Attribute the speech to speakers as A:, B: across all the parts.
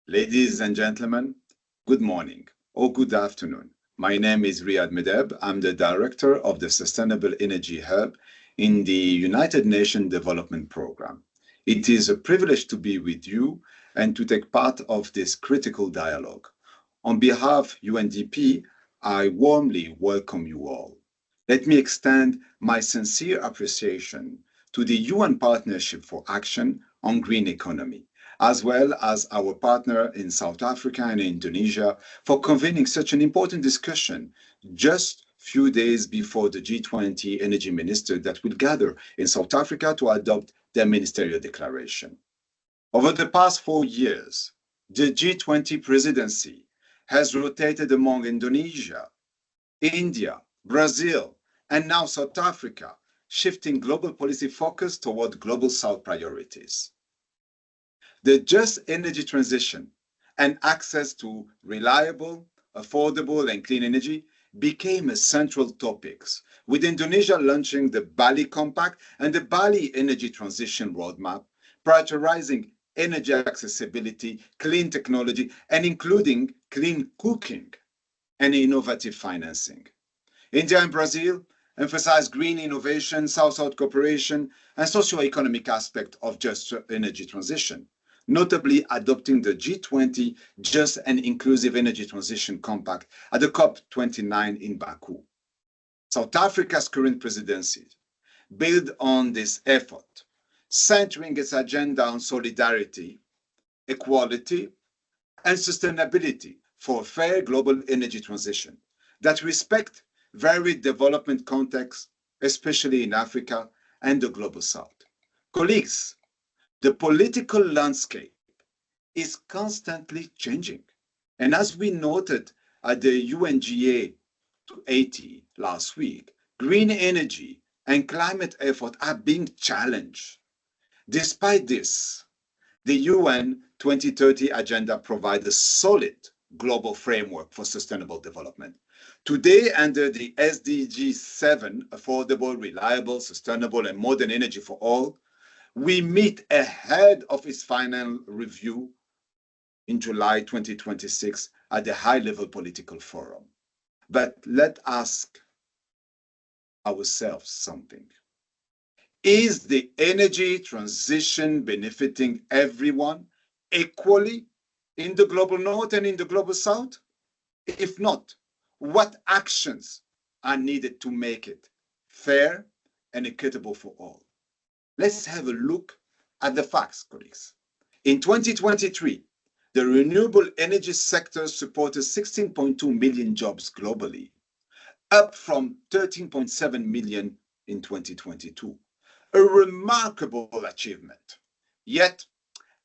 A: Ladies and gentlemen, good morning or good afternoon. My name is Riad Meddeb. I'm the Director of the Sustainable Energy Hub in the United Nations Development Programme. It is a privilege to be with you and to take part of this critical dialogue. On behalf of UNDP, I warmly welcome you all. Let me extend my sincere appreciation to the UN Partnership for Action on Green Economy, as well as our partner in South Africa and Indonesia for convening such an important discussion just few days before the G20 energy ministers that will gather in South Africa to adopt their ministerial declaration. Over the past 4 years, the G20 presidency has rotated among Indonesia, India, Brazil, and now South Africa, shifting global policy focus toward global South priorities. The just energy transition and access to reliable, affordable, and clean energy became a central topics, with Indonesia launching the Bali Compact and the Bali Energy Transition Roadmap, prioritizing energy accessibility, clean technology, and including clean cooking and innovative financing. India and Brazil emphasize green innovation, South-South cooperation, and socio-economic aspect of just energy transition, notably adopting the G20 Just and Inclusive Energy Transition Compact at the COP29 in Baku. South Africa's current presidency built on this effort, centering its agenda on solidarity, equality, and sustainability for a fair global energy transition that respect varied development contexts, especially in Africa and the global South. Colleagues, the political landscape is constantly changing. And as we noted at the UNGA 80 last week, green energy and climate effort are being challenged. Despite this, the UN 2030 agenda provides a solid global framework for sustainable development. Today, under the SDG 7, affordable, reliable, sustainable, and modern energy for all, we meet ahead of its final review in July 2026 at the high-level political forum. But let's ask ourselves something. Is the energy transition benefiting everyone equally in the global north and in the global south? If not, what actions are needed to make it fair and equitable for all? Let's have a look at the facts, colleagues. In 2023, the renewable energy sector supported 16.2 million jobs globally, up from 13.7 million in 2022. A remarkable achievement. Yet,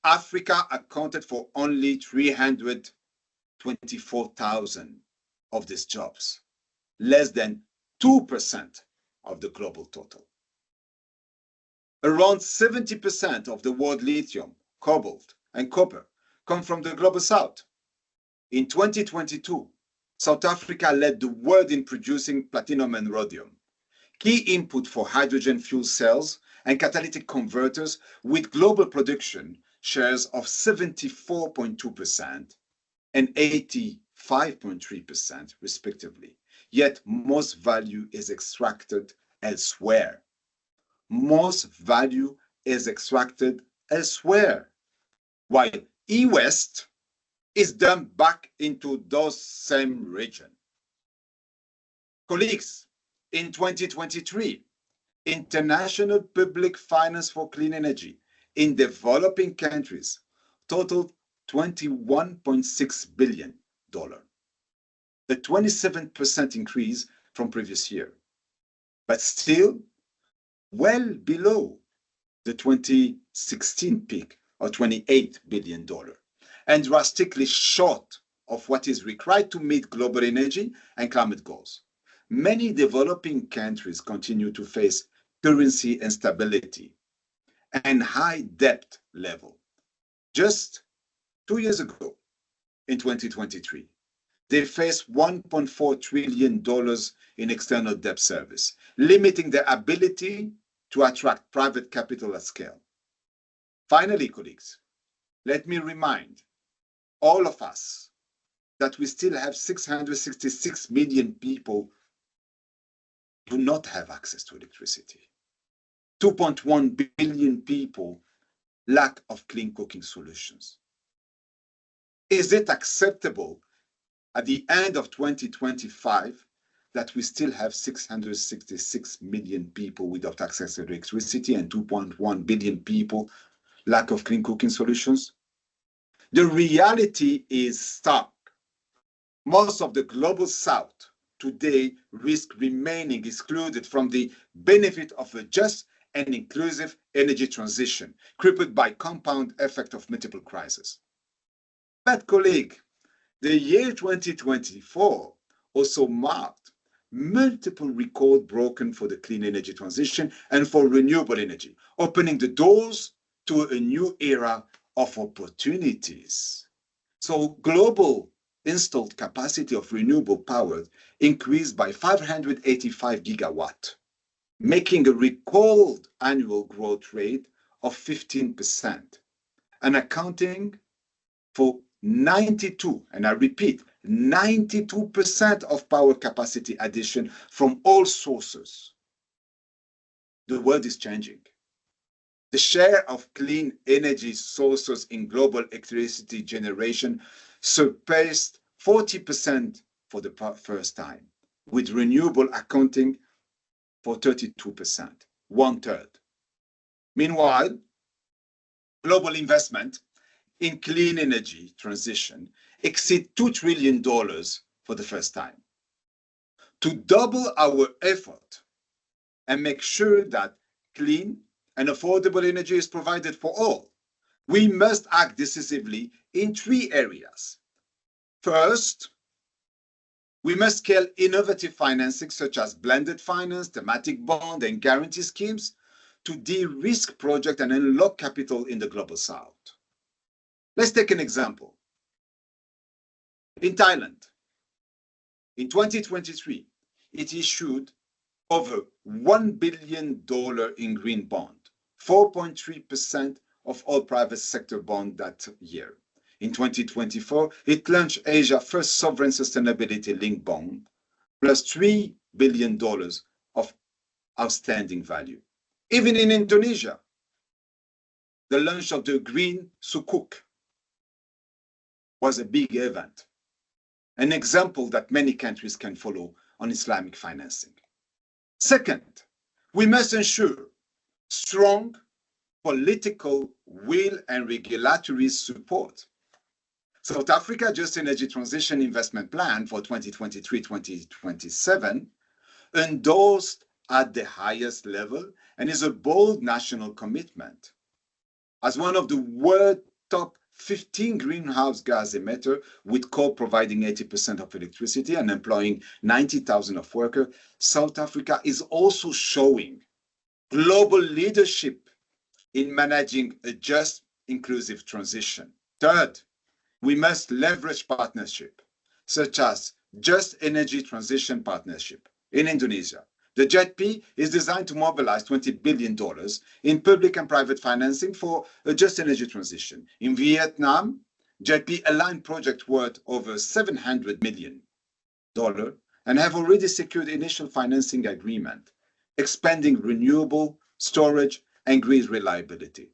A: Africa accounted for only 324,000 of these jobs, less than 2% of the global total. Around 70% of the world lithium, cobalt, and copper come from the global south. In 2022, South Africa led the world in producing platinum and rhodium, key input for hydrogen fuel cells and catalytic converters, with global production shares of 74.2% and 85.3% respectively. Yet most value is extracted elsewhere. Most value is extracted elsewhere, while e-waste is dumped back into those same regions. Colleagues, in 2023, international public finance for clean energy in developing countries totaled $21.6 billion, a 27% increase from previous year, but still well below the 2016 peak of $28 billion, and drastically short of what is required to meet global energy and climate goals. Many developing countries continue to face currency instability and high debt level. Just 2 years ago, in 2023, they faced $1.4 trillion in external debt service, limiting their ability to attract private capital at scale. Finally, colleagues, let me remind all of us, that we still have 666 million people do not have access to electricity. 2.1 billion people lack of clean cooking solutions. Is it acceptable at the end of 2025 that we still have 666 million people without access to electricity and 2.1 billion people lack of clean cooking solutions? The reality is stark. Most of the global south today risk remaining excluded from the benefit of a just and inclusive energy transition, crippled by compound effect of multiple crises. But colleague, the year 2024 also marked multiple records broken for the clean energy transition and for renewable energy, opening the doors to a new era of opportunities. So global installed capacity of renewable power increased by 585 gigawatt, making a record annual growth rate of 15% and accounting for 92, and I repeat, 92% of power capacity addition from all sources. The world is changing. The share of clean energy sources in global electricity generation surpassed 40% for the first time, with renewable accounting for 32%, 1/3. Meanwhile, global investment in clean energy transition exceed $2 trillion for the first time. To double our effort and make sure that clean and affordable energy is provided for all, we must act decisively in 3 areas. First, we must scale innovative financing such as blended finance, thematic bond, and guarantee schemes to de-risk projects and unlock capital in the global south. Let's take an example. In Thailand, in 2023, it issued over $1 billion in green bond, 4.3% of all private sector bond that year. In 2024, it launched Asia's first sovereign sustainability-linked bond, plus $3 billion of outstanding value. Even in Indonesia, the launch of the Green Sukuk was a big event, an example that many countries can follow on Islamic financing. Second, we must ensure strong political will and regulatory support. South Africa Just Energy Transition Investment Plan for 2023-2027 endorsed at the highest level and is a bold national commitment. As one of the world's top 15 greenhouse gas emitter, with coal providing 80% of electricity and employing 90,000 of workers, South Africa is also showing global leadership in managing a just, inclusive transition. Third, we must leverage partnership, such as Just Energy Transition Partnership in Indonesia. The JETP is designed to mobilize $20 billion in public and private financing for a just energy transition. In Vietnam, JETP aligned project worth over $700 million and have already secured initial financing agreement, expanding renewable, storage, and grid reliability.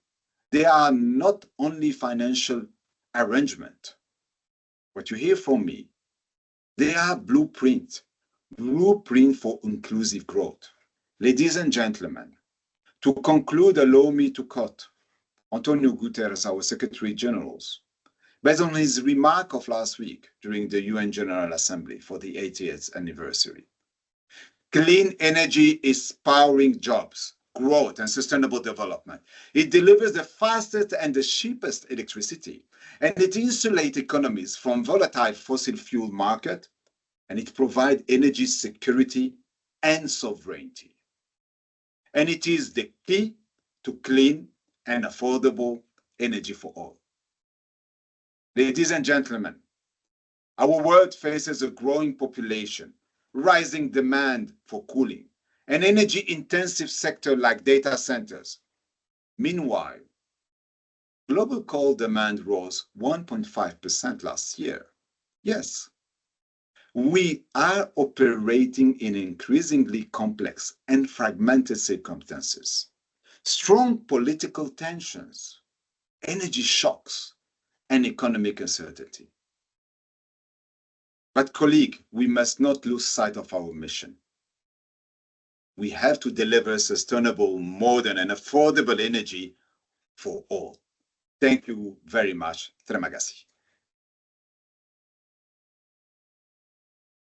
A: They are not only financial arrangement. What you hear from me, they are blueprint for inclusive growth. Ladies and gentlemen, to conclude, allow me to quote Antonio Guterres, our Secretary General, based on his remark of last week during the UN General Assembly for the 80th anniversary. Clean energy is powering jobs, growth, and sustainable development. It delivers the fastest and the cheapest electricity, and it insulates economies from volatile fossil fuel market, and it provides energy security and sovereignty. And it is the key to clean and affordable energy for all. Ladies and gentlemen, our world faces a growing population, rising demand for cooling, an energy-intensive sector like data centers. Meanwhile, Global coal demand rose 1.5% last year. Yes, we are operating in increasingly complex and fragmented circumstances. Strong political tensions, energy shocks, and economic uncertainty. But colleague, we must not lose sight of our mission. We have to deliver sustainable, modern, and affordable energy for all. Thank you very much. Terima kasih.